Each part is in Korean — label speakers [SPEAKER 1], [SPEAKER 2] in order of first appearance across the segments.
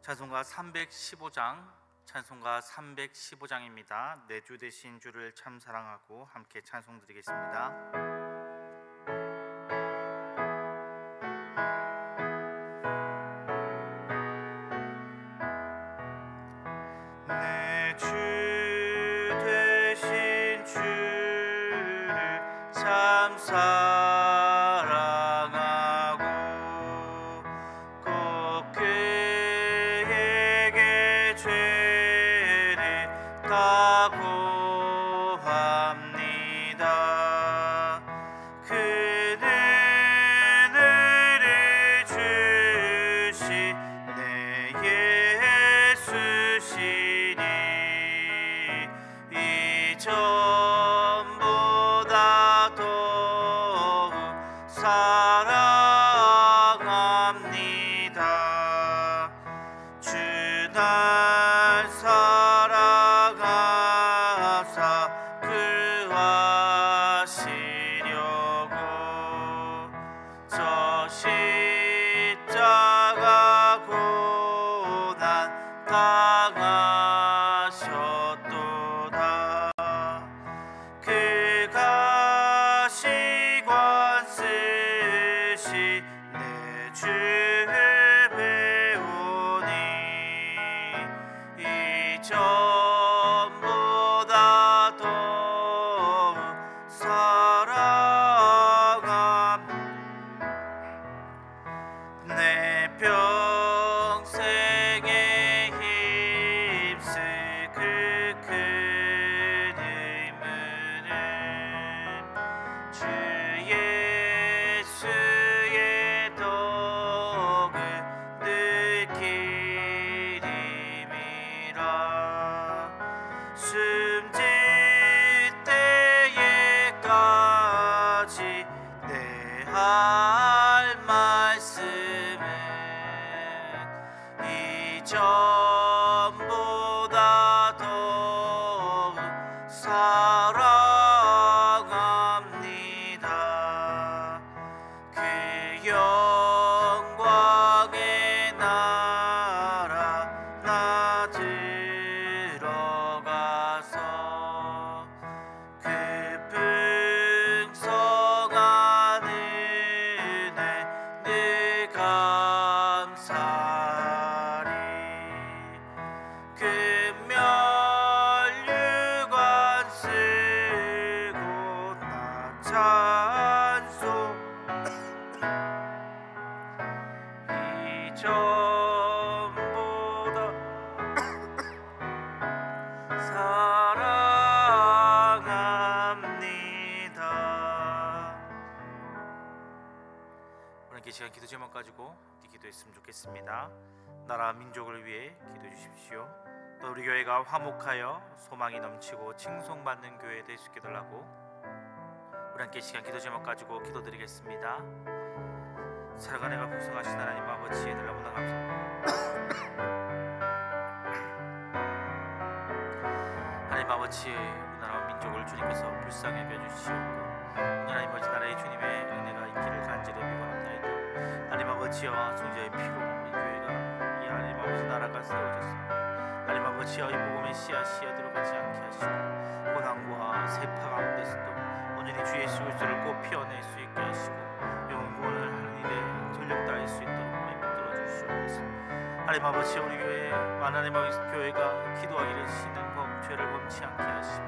[SPEAKER 1] 찬송가 315장, 찬송가 315장입니다. 내 주 되신 주를 참 사랑하고 함께 찬송 드리겠습니다. 내 주 되신 주를 참 사랑하고 꼭 그에게 죄를 다 고합니다. 그는 은혜를 주신 내 예수시니 이전보다 더욱 사랑합니다. 주 날 사랑하사 구하시려고 저 십자가 고난 당하셨도다. 그가 시관 쓰시 내 주를 배우니 이전보다 더욱 사랑함. 내 평생에 힘쓸 그 큰 의무는 주 예수의 덕을 느끼림이라. 숨질 때에까지 내 할 말씀은 이전보다 더욱 사랑합니다. 그 영광의 나라 나 들어가서 그 풍성한 은혜 늘 감사리. 금면류관 쓰고 나 찬송 이전보다 사랑합니다. 오늘 이 시간 기도 제목 가지고 기도했으면 좋겠습니다. 나라 민족을 위해 기도해 주십시오. 또 우리 교회가 화목하여 소망이 넘치고 칭송받는 교회 될 수 있게 달라고 우리 함께 시간 기도 제목 가지고 기도드리겠습니다. 사랑하는 내가 복성하신 하나님 아버지, 너무나 감사합니다. 하나님 아버지, 우리나라 민족을 주님께서 불쌍히 여겨주시옵고 하나님 아버지, 나라의 주님의 은혜가 있기를 간절히 비원합니다. 하나님 아버지여, 성자의 피로 이 교회가 이 하나님 아버지 나라가 세워졌습니다. 하나님 아버지여, 이 복음의 씨앗이 들어가지 않게 하시고 고난과 세파 가운데서도 온전히 주 예수 그리스도를 꼭 피워낼 수 있게 하시고 영혼을 하는 일에 전력 다할 수 있도록 하나님 붙들어 주시옵소서. 하나님 아버지여, 우리 교회 하나님 아버지 교회가 기도하기를 쉬는 법 죄를 범치 않게 하시며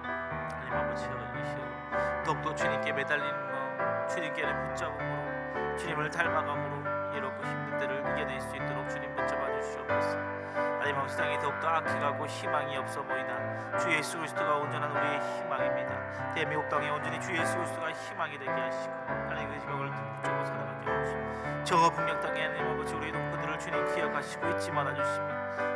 [SPEAKER 1] 하나님 아버지여, 이시여 더욱더 주님께 매달리는 마음, 주님께는 붙잡음으로 주님을 닮아감으로 이렇고 힘든 때를 이겨낼 수 있도록 주님 붙잡아 주시옵소서. 하나님 아버지, 땅이 더욱더 악해가고 희망이 없어 보이나 주 예수 그리스도가 온전한 우리의 희망입니다. 대한민국 땅에 온전히 주 예수 그리스도가 희망이 되게 하시고 하나님 그 희망을 붙잡고 살아가게 하시고 정어분명 땅에 하나님 아버지 우리 동포들을 주님 기억하시고 잊지 말아주시며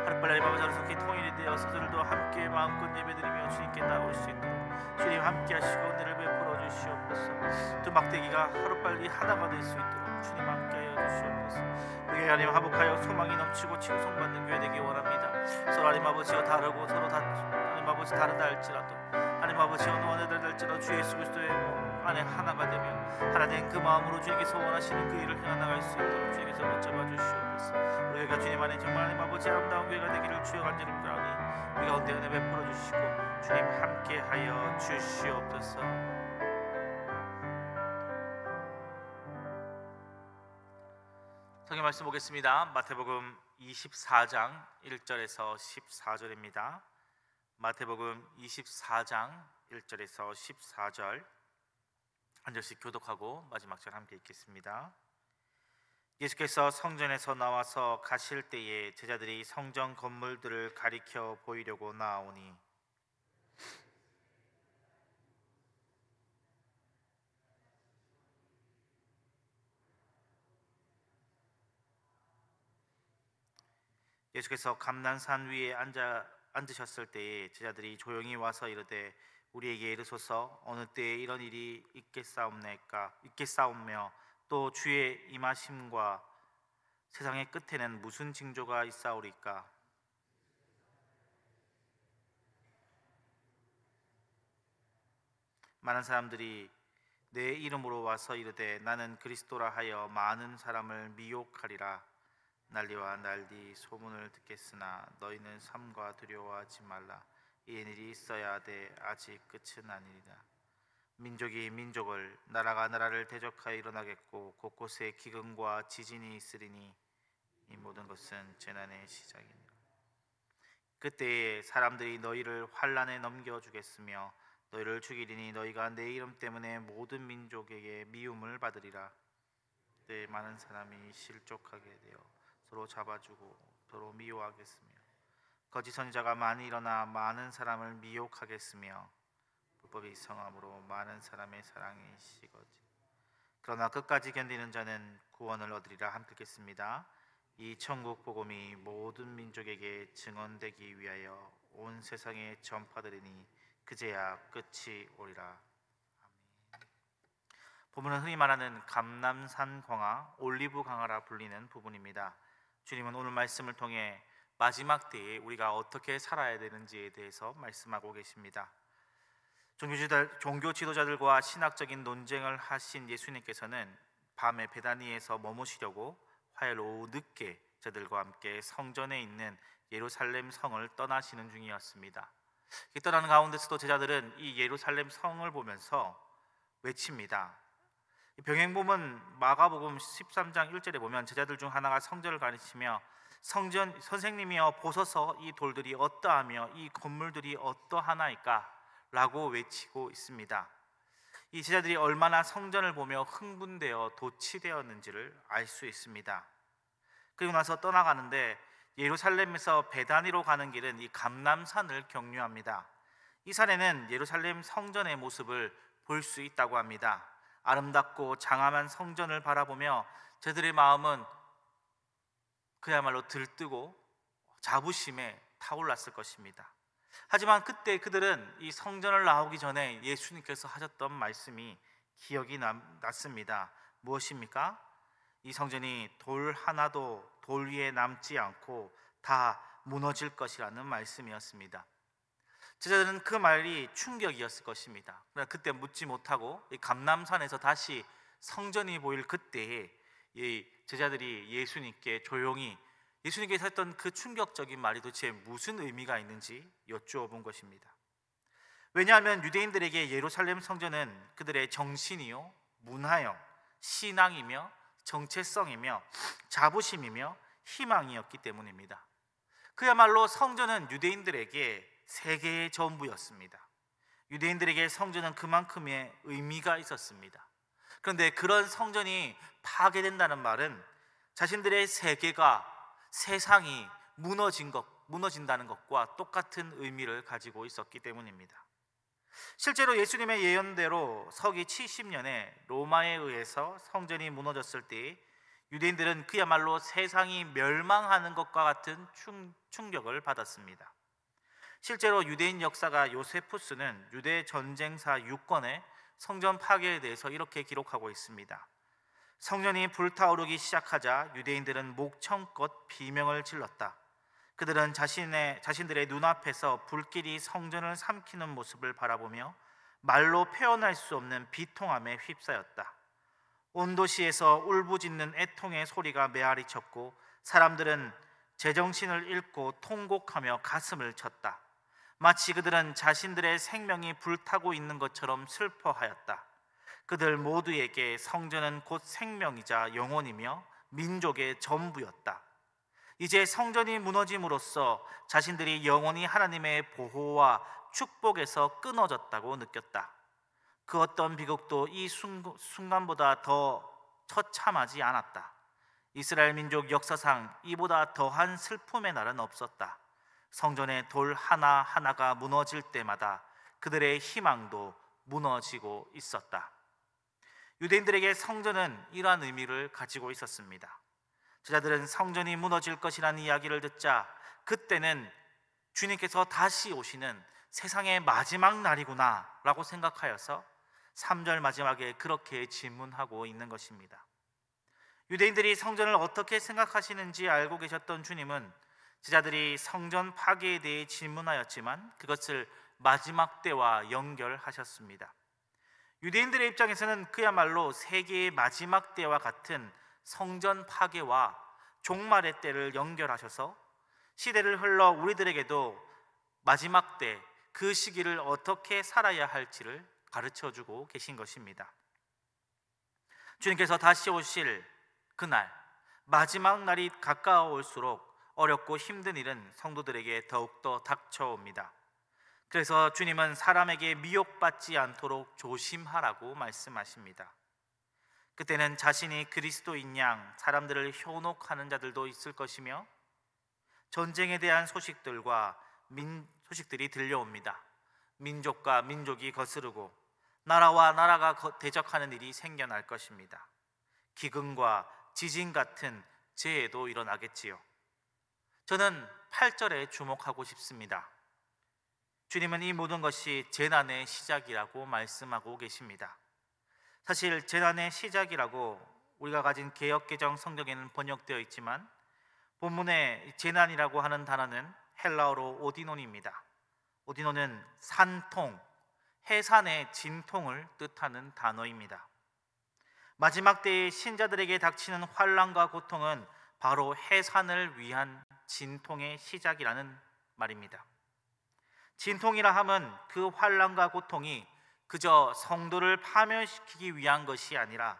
[SPEAKER 1] 하루빨리 하나님 아버지 하루속히 통일이 되어 서들도 함께 마음껏 예배드리며 주님께 나올 수 있도록 주님 함께 하시고 은혜를 베풀어 주시옵소서. 두 막대기가 하루빨리 하나가 될 수 있도록 주님 함께 하여 주시옵소서. 우리 하나님 화목하여 소망이 넘치고 칭송받는 교회 되기 원합니다. 서로 하나님 아버지와 다르고 서로 하나님 아버지 다르다 할지라도 하나님 아버지 어느 원하다 할지라도 주 예수 그리스도의 안에 하나가 되며 하나 된 그 마음으로 주님께서 원하시는 그 일을 해나갈 수 있도록 주님께서 붙잡아 주시옵소서. 우리 교회가 주님 안에 정말 하나님 아버지 아름다운 교회가 되기를 주여 간절히 구하오니 우리 가운데 은혜 베풀어 주시고 주님 함께하여 주시옵소서. 성경 말씀 보겠습니다. 마태복음 24장 1절에서 14절입니다. 마태복음 24장 1절에서 14절 한 절씩 교독하고 마지막 절 함께 읽겠습니다. 예수께서 성전에서 나와서 가실 때에 제자들이 성전 건물들을 가리켜 보이려고 나오니 예수께서 감난산 위에 앉으셨을 때에 제자들이 조용히 와서 이르되 우리에게 이르소서 어느 때에 이런 일이 있겠사옵며 또 주의 임하심과 세상의 끝에는 무슨 징조가 있사오리까? 많은 사람들이 내 이름으로 와서 이르되 나는 그리스도라 하여 많은 사람을 미혹하리라. 난리와 난리 소문을 듣겠으나 너희는 삼가 두려워하지 말라. 이 일이 있어야 하되 아직 끝은 아니니라. 민족이 민족을 나라가 나라를 대적하여 일어나겠고 곳곳에 기근과 지진이 있으리니 이 모든 것은 재난의 시작이니라. 그때에 사람들이 너희를 환난에 넘겨주겠으며 너희를 죽이리니 너희가 내 이름 때문에 모든 민족에게 미움을 받으리라. 그때 많은 사람이 실족하게 되어 서로 잡아주고 서로 미워하겠으며 거짓 선지자가 많이 일어나 많은 사람을 미혹하겠으며 불법이 성함으로 많은 사람의 사랑이 식어지. 그러나 끝까지 견디는 자는 구원을 얻으리라. 함께 읽겠습니다. 이 천국 복음이 모든 민족에게 증언되기 위하여 온 세상에 전파되리니 그제야 끝이 오리라. 아멘. 본문은 흔히 말하는 감람산 광화, 올리브 강화라 불리는 부분입니다. 주님은 오늘 말씀을 통해 마지막 때에 우리가 어떻게 살아야 되는지에 대해서 말씀하고 계십니다. 종교 지도자들과 신학적인 논쟁을 하신 예수님께서는 밤에 베다니에서 머무시려고 화요일 오후 늦게 저들과 함께 성전에 있는 예루살렘 성을 떠나시는 중이었습니다. 떠나는 가운데서도 제자들은 이 예루살렘 성을 보면서 외칩니다. 병행본문 마가복음 13장 1절에 보면 제자들 중 하나가 성전을 가르치며 성전 선생님이여 보소서 이 돌들이 어떠하며 이 건물들이 어떠하나이까 라고 외치고 있습니다. 이 제자들이 얼마나 성전을 보며 흥분되어 도취되었는지를 알 수 있습니다. 그리고 나서 떠나가는데 예루살렘에서 베다니로 가는 길은 이 감람산을 경유합니다. 이 산에는 예루살렘 성전의 모습을 볼 수 있다고 합니다. 아름답고 장엄한 성전을 바라보며 저들의 마음은 그야말로 들뜨고 자부심에 타올랐을 것입니다. 하지만 그때 그들은 이 성전을 나오기 전에 예수님께서 하셨던 말씀이 기억이 났습니다. 무엇입니까? 이 성전이 돌 하나도 돌 위에 남지 않고 다 무너질 것이라는 말씀이었습니다. 제자들은 그 말이 충격이었을 것입니다. 그러나 그때 묻지 못하고 이 감람산에서 다시 성전이 보일 그때에 이 제자들이 예수님께 조용히 예수님께서 했던 그 충격적인 말이 도대체 무슨 의미가 있는지 여쭈어본 것입니다. 왜냐하면 유대인들에게 예루살렘 성전은 그들의 정신이요, 문화요, 신앙이며 정체성이며 자부심이며 희망이었기 때문입니다. 그야말로 성전은 유대인들에게 세계의 전부였습니다. 유대인들에게 성전은 그만큼의 의미가 있었습니다. 그런데 그런 성전이 파괴된다는 말은 자신들의 세계가 세상이 무너진다는 것과 똑같은 의미를 가지고 있었기 때문입니다. 실제로 예수님의 예언대로 서기 70년에 로마에 의해서 성전이 무너졌을 때 유대인들은 그야말로 세상이 멸망하는 것과 같은 충격을 받았습니다. 실제로 유대인 역사가 요세푸스는 유대 전쟁사 6권에 성전 파괴에 대해서 이렇게 기록하고 있습니다. 성전이 불타오르기 시작하자 유대인들은 목청껏 비명을 질렀다. 그들은 자신들의 눈앞에서 불길이 성전을 삼키는 모습을 바라보며 말로 표현할 수 없는 비통함에 휩싸였다. 온 도시에서 울부짖는 애통의 소리가 메아리쳤고 사람들은 제정신을 잃고 통곡하며 가슴을 쳤다. 마치 그들은 자신들의 생명이 불타고 있는 것처럼 슬퍼하였다. 그들 모두에게 성전은 곧 생명이자 영혼이며 민족의 전부였다. 이제 성전이 무너짐으로써 자신들이 영원히 하나님의 보호와 축복에서 끊어졌다고 느꼈다. 그 어떤 비극도 이 순간보다 더 처참하지 않았다. 이스라엘 민족 역사상 이보다 더한 슬픔의 날은 없었다. 성전의 돌 하나하나가 무너질 때마다 그들의 희망도 무너지고 있었다. 유대인들에게 성전은 이러한 의미를 가지고 있었습니다. 제자들은 성전이 무너질 것이라는 이야기를 듣자 그때는 주님께서 다시 오시는 세상의 마지막 날이구나 라고 생각하여서 3절 마지막에 그렇게 질문하고 있는 것입니다. 유대인들이 성전을 어떻게 생각하시는지 알고 계셨던 주님은 제자들이 성전 파괴에 대해 질문하였지만 그것을 마지막 때와 연결하셨습니다. 유대인들의 입장에서는 그야말로 세계의 마지막 때와 같은 성전 파괴와 종말의 때를 연결하셔서 시대를 흘러 우리들에게도 마지막 때 그 시기를 어떻게 살아야 할지를 가르쳐주고 계신 것입니다. 주님께서 다시 오실 그날, 마지막 날이 가까워올수록 어렵고 힘든 일은 성도들에게 더욱더 닥쳐옵니다. 그래서 주님은 사람에게 미혹받지 않도록 조심하라고 말씀하십니다. 그때는 자신이 그리스도인 양 사람들을 현혹하는 자들도 있을 것이며 전쟁에 대한 소식들이 들려옵니다. 민족과 민족이 거스르고 나라와 나라가 대적하는 일이 생겨날 것입니다. 기근과 지진 같은 재해도 일어나겠지요. 저는 8절에 주목하고 싶습니다. 주님은 이 모든 것이 재난의 시작이라고 말씀하고 계십니다. 사실 재난의 시작이라고 우리가 가진 개역개정 성경에는 번역되어 있지만 본문에 재난이라고 하는 단어는 헬라어로 오디논입니다. 오디논은 산통, 해산의 진통을 뜻하는 단어입니다. 마지막 때의 신자들에게 닥치는 환난과 고통은 바로 해산을 위한 진통의 시작이라는 말입니다. 진통이라 함은 그 환난과 고통이 그저 성도를 파멸시키기 위한 것이 아니라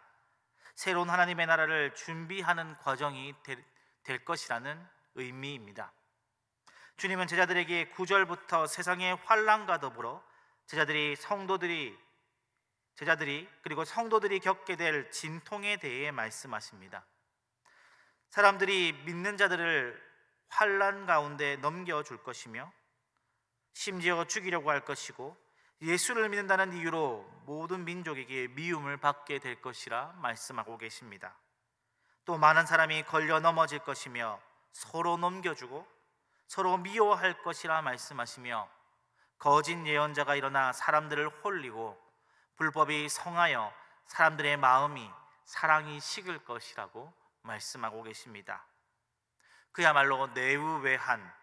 [SPEAKER 1] 새로운 하나님의 나라를 준비하는 과정이 될 것이라는 의미입니다. 주님은 제자들에게 9절부터 세상의 환난과 더불어 제자들이 그리고 성도들이 겪게 될 진통에 대해 말씀하십니다. 사람들이 믿는 자들을 환난 가운데 넘겨줄 것이며 심지어 죽이려고 할 것이고 예수를 믿는다는 이유로 모든 민족에게 미움을 받게 될 것이라 말씀하고 계십니다. 또 많은 사람이 걸려 넘어질 것이며 서로 넘겨주고 서로 미워할 것이라 말씀하시며 거짓 예언자가 일어나 사람들을 홀리고 불법이 성하여 사람들의 마음이 사랑이 식을 것이라고 말씀하고 계십니다. 그야말로 내우외한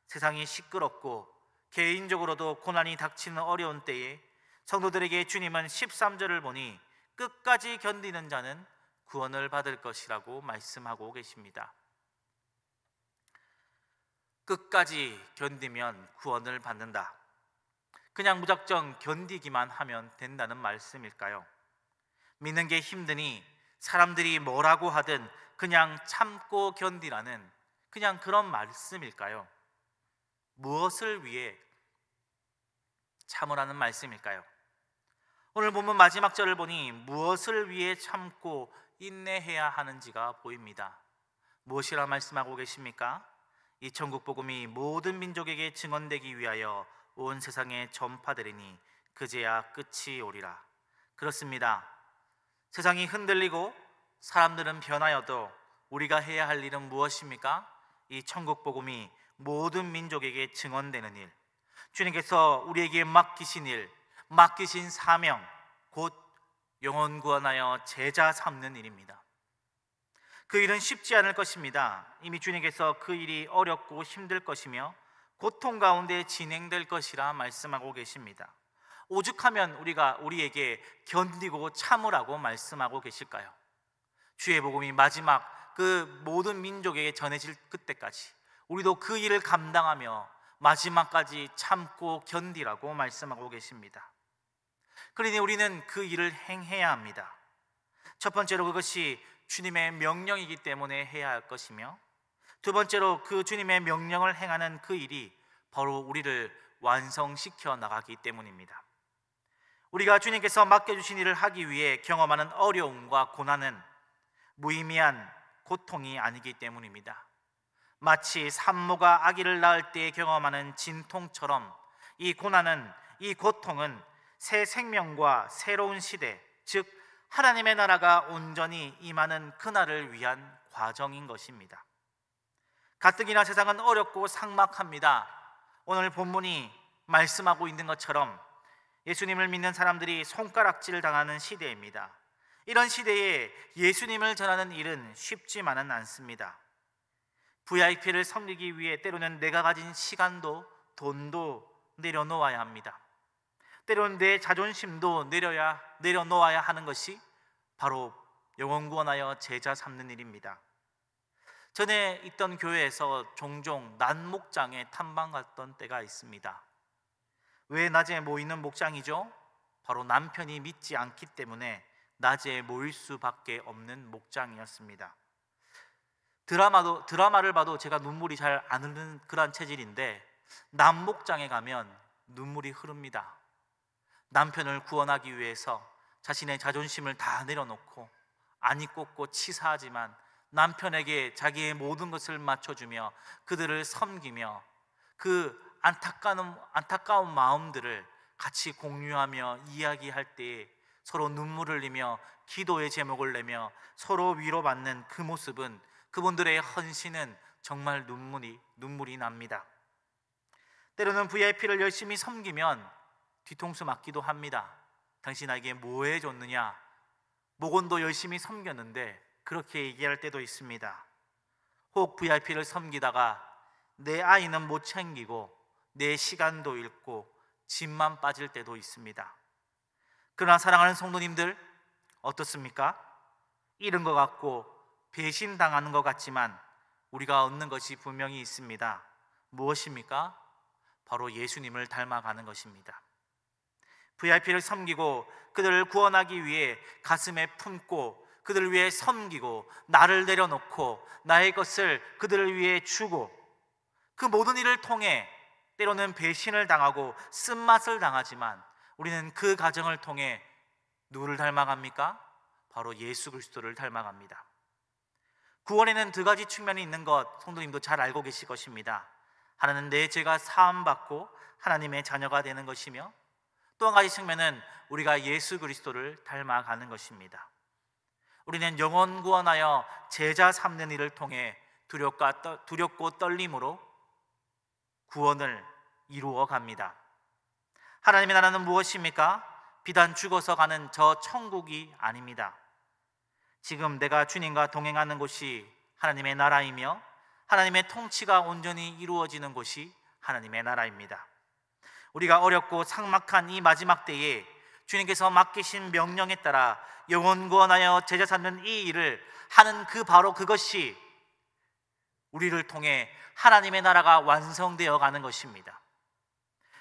[SPEAKER 1] 세상이 시끄럽고 개인적으로도 고난이 닥치는 어려운 때에 성도들에게 주님은 13절을 보니 끝까지 견디는 자는 구원을 받을 것이라고 말씀하고 계십니다. 끝까지 견디면 구원을 받는다. 그냥 무작정 견디기만 하면 된다는 말씀일까요? 믿는 게 힘드니 사람들이 뭐라고 하든 그냥 참고 견디라는 그냥 그런 말씀일까요? 무엇을 위해 참으라는 말씀일까요? 오늘 본문 마지막 절을 보니 무엇을 위해 참고 인내해야 하는지가 보입니다. 무엇이라 말씀하고 계십니까? 이 천국 복음이 모든 민족에게 증언되기 위하여 온 세상에 전파되리니 그제야 끝이 오리라. 그렇습니다. 세상이 흔들리고 사람들은 변하여도 우리가 해야 할 일은 무엇입니까? 이 천국 복음이 모든 민족에게 증언되는 일, 주님께서 우리에게 맡기신 일, 맡기신 사명, 곧 영혼 구원하여 제자 삼는 일입니다. 그 일은 쉽지 않을 것입니다. 이미 주님께서 그 일이 어렵고 힘들 것이며 고통 가운데 진행될 것이라 말씀하고 계십니다. 오죽하면 우리에게 견디고 참으라고 말씀하고 계실까요? 주의 복음이 마지막 그 모든 민족에게 전해질 그때까지 우리도 그 일을 감당하며 마지막까지 참고 견디라고 말씀하고 계십니다. 그러니 우리는 그 일을 행해야 합니다. 첫 번째로 그것이 주님의 명령이기 때문에 해야 할 것이며, 두 번째로 그 주님의 명령을 행하는 그 일이 바로 우리를 완성시켜 나가기 때문입니다. 우리가 주님께서 맡겨주신 일을 하기 위해 경험하는 어려움과 고난은 무의미한 고통이 아니기 때문입니다. 마치 산모가 아기를 낳을 때 경험하는 진통처럼 이 고난은, 이 고통은 새 생명과 새로운 시대, 즉 하나님의 나라가 온전히 임하는 그날을 위한 과정인 것입니다. 가뜩이나 세상은 어렵고 삭막합니다. 오늘 본문이 말씀하고 있는 것처럼 예수님을 믿는 사람들이 손가락질 당하는 시대입니다. 이런 시대에 예수님을 전하는 일은 쉽지만은 않습니다. VIP를 섬기기 위해 때로는 내가 가진 시간도 돈도 내려놓아야 합니다. 때로는 내 자존심도 내려놓아야 하는 것이 바로 영혼 구원하여 제자 삼는 일입니다. 전에 있던 교회에서 종종 낮 목장에 탐방 갔던 때가 있습니다. 왜 낮에 모이는 목장이죠? 바로 남편이 믿지 않기 때문에 낮에 모일 수밖에 없는 목장이었습니다. 드라마를 봐도 제가 눈물이 잘 안 흐르는 그런 체질인데 낮 목장에 가면 눈물이 흐릅니다. 남편을 구원하기 위해서 자신의 자존심을 다 내려놓고 안이 꽂고 치사하지만 남편에게 자기의 모든 것을 맞춰주며 그들을 섬기며 그 안타까운 마음들을 같이 공유하며 이야기할 때에 서로 눈물을 흘리며 기도의 제목을 내며 서로 위로받는 그 모습은, 그분들의 헌신은 정말 눈물이 납니다. 때로는 VIP를 열심히 섬기면 뒤통수 맞기도 합니다. 당신에게 뭐 해줬느냐? 목원도 열심히 섬겼는데 그렇게 얘기할 때도 있습니다. 혹 VIP를 섬기다가 내 아이는 못 챙기고 내 시간도 잃고 집만 빠질 때도 있습니다. 그러나 사랑하는 성도님들, 어떻습니까? 잃은 것 같고 배신당하는 것 같지만 우리가 얻는 것이 분명히 있습니다. 무엇입니까? 바로 예수님을 닮아가는 것입니다. VIP를 섬기고 그들을 구원하기 위해 가슴에 품고 그들을 위해 섬기고 나를 내려놓고 나의 것을 그들을 위해 주고, 그 모든 일을 통해 때로는 배신을 당하고 쓴맛을 당하지만 우리는 그 과정을 통해 누구를 닮아갑니까? 바로 예수 그리스도를 닮아갑니다. 구원에는 두 가지 측면이 있는 것 성도님도 잘 알고 계실 것입니다. 하나는 내 죄가 사함받고 하나님의 자녀가 되는 것이며, 또 한 가지 측면은 우리가 예수 그리스도를 닮아가는 것입니다. 우리는 영혼 구원하여 제자 삼는 일을 통해 두렵고 떨림으로 구원을 이루어 갑니다. 하나님의 나라는 무엇입니까? 비단 죽어서 가는 저 천국이 아닙니다. 지금 내가 주님과 동행하는 곳이 하나님의 나라이며 하나님의 통치가 온전히 이루어지는 곳이 하나님의 나라입니다. 우리가 어렵고 삭막한 이 마지막 때에 주님께서 맡기신 명령에 따라 영혼 구원하여 제자 삼는 이 일을 하는 바로 그것이 우리를 통해 하나님의 나라가 완성되어 가는 것입니다.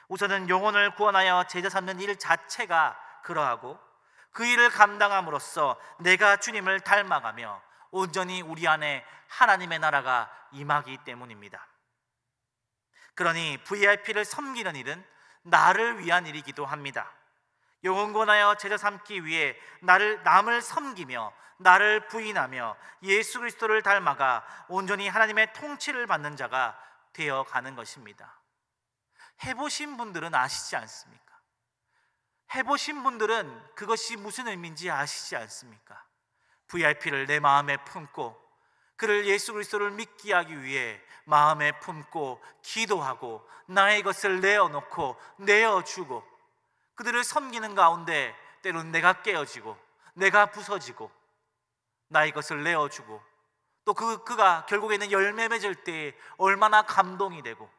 [SPEAKER 1] 우선은 영혼을 구원하여 제자 삼는 일 자체가 그러하고, 그 일을 감당함으로써 내가 주님을 닮아가며 온전히 우리 안에 하나님의 나라가 임하기 때문입니다. 그러니 VIP를 섬기는 일은 나를 위한 일이기도 합니다. 영혼 구원하여 제자 삼기 위해 남을 섬기며 나를 부인하며 예수 그리스도를 닮아가 온전히 하나님의 통치를 받는 자가 되어 가는 것입니다. 해보신 분들은 아시지 않습니까? 해보신 분들은 그것이 무슨 의미인지 아시지 않습니까? VIP를 내 마음에 품고 그를 예수 그리스도를 믿게 하기 위해 마음에 품고 기도하고 나의 것을 내어놓고 내어주고 그들을 섬기는 가운데 때로는 내가 깨어지고 내가 부서지고 나의 것을 내어주고 또 그가 결국에는 열매 맺을 때 얼마나 감동이 되고,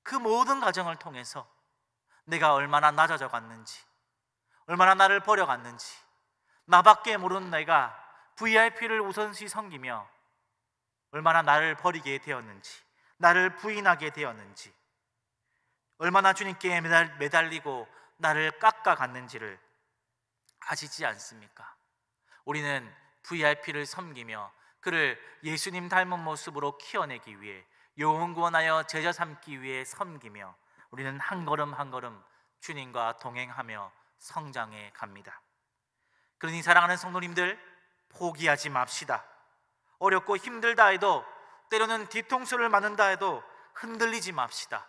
[SPEAKER 1] 그 모든 과정을 통해서 내가 얼마나 낮아져 갔는지, 얼마나 나를 버려갔는지, 나밖에 모르는 내가 VIP를 우선시 섬기며 얼마나 나를 버리게 되었는지, 나를 부인하게 되었는지, 얼마나 주님께 매달리고 나를 깎아갔는지를 아시지 않습니까? 우리는 VIP를 섬기며 그를 예수님 닮은 모습으로 키워내기 위해, 영혼 구원하여 제자 삼기 위해 섬기며 우리는 한 걸음 한 걸음 주님과 동행하며 성장해 갑니다. 그러니 사랑하는 성도님들, 포기하지 맙시다. 어렵고 힘들다 해도, 때로는 뒤통수를 맞는다 해도 흔들리지 맙시다.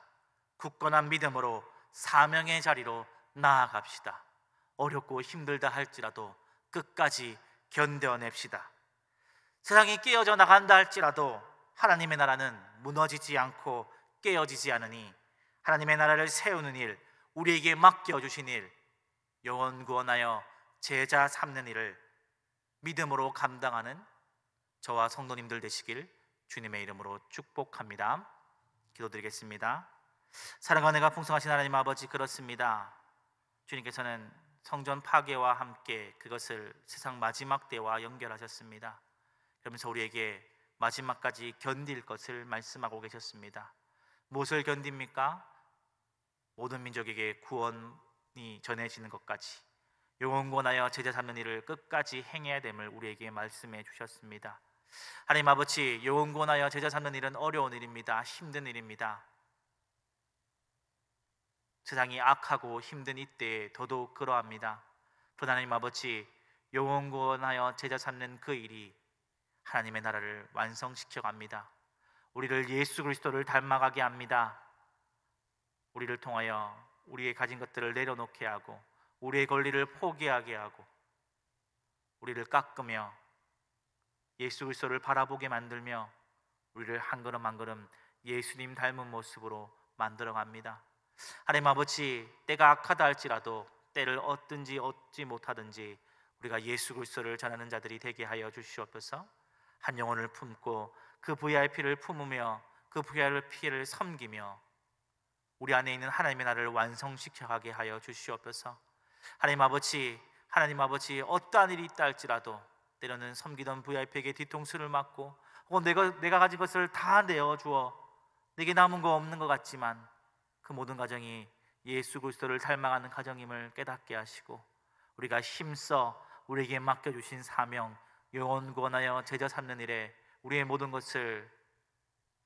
[SPEAKER 1] 굳건한 믿음으로 사명의 자리로 나아갑시다. 어렵고 힘들다 할지라도 끝까지 견뎌냅시다. 세상이 깨어져 나간다 할지라도 하나님의 나라는 무너지지 않고 깨어지지 않으니, 하나님의 나라를 세우는 일, 우리에게 맡겨주신 일, 영혼 구원하여 제자 삼는 일을 믿음으로 감당하는 저와 성도님들 되시길 주님의 이름으로 축복합니다. 기도드리겠습니다. 사랑과 은혜가 풍성하신 하나님 아버지, 그렇습니다. 주님께서는 성전 파괴와 함께 그것을 세상 마지막 때와 연결하셨습니다. 그러면서 우리에게 마지막까지 견딜 것을 말씀하고 계셨습니다. 무엇을 견딥니까? 모든 민족에게 구원이 전해지는 것까지, 영혼 구원하여 제자 삼는 일을 끝까지 행해야 됨을 우리에게 말씀해 주셨습니다. 하나님 아버지, 영혼 구원하여 제자 삼는 일은 어려운 일입니다. 힘든 일입니다. 세상이 악하고 힘든 이때에 더더욱 그러합니다. 그러나 하나님 아버지, 영혼 구원하여 제자 삼는 그 일이 하나님의 나라를 완성시켜 갑니다. 우리를 예수 그리스도를 닮아가게 합니다. 우리를 통하여 우리의 가진 것들을 내려놓게 하고, 우리의 권리를 포기하게 하고, 우리를 깎으며 예수 그리스도를 바라보게 만들며 우리를 한 걸음 한 걸음 예수님 닮은 모습으로 만들어 갑니다. 하나님 아버지, 때가 악하다 할지라도 때를 얻든지 얻지 못하든지 우리가 예수 그리스도를 전하는 자들이 되게 하여 주시옵소서. 한 영혼을 품고 그 VIP를 품으며 그 VIP를 섬기며 우리 안에 있는 하나님의 나라를 완성시켜 가게 하여 주시옵소서. 하나님 아버지, 어떠한 일이 있다 할지라도 때로는 섬기던 VIP에게 뒤통수를 맞고, 혹은 내가 가진 것을 다 내어주어 내게 남은 거 없는 것 같지만 그 모든 가정이 예수 그리스도를 닮아가는 가정임을 깨닫게 하시고, 우리가 힘써 우리에게 맡겨주신 사명, 영혼 구원하여 제자 삼는 일에 우리의 모든 것을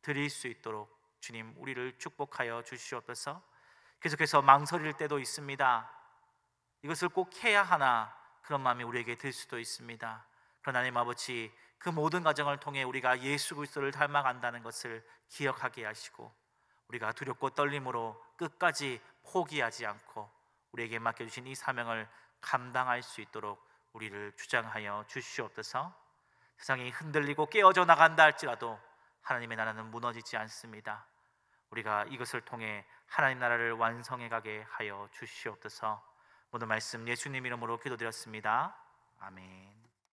[SPEAKER 1] 드릴 수 있도록 주님, 우리를 축복하여 주시옵소서. 계속해서 망설일 때도 있습니다. 이것을 꼭 해야 하나, 그런 마음이 우리에게 들 수도 있습니다. 그러나 하나님 아버지, 그 모든 과정을 통해 우리가 예수 그리스도를 닮아간다는 것을 기억하게 하시고, 우리가 두렵고 떨림으로 끝까지 포기하지 않고 우리에게 맡겨주신 이 사명을 감당할 수 있도록 우리를 주장하여 주시옵소서. 세상이 흔들리고 깨어져 나간다 할지라도 하나님의 나라는 무너지지 않습니다. 우리가 이것을 통해 하나님 나라를 완성해 가게 하여 주시옵소서. 모든 말씀 예수님 이름으로 기도드렸습니다. 아멘.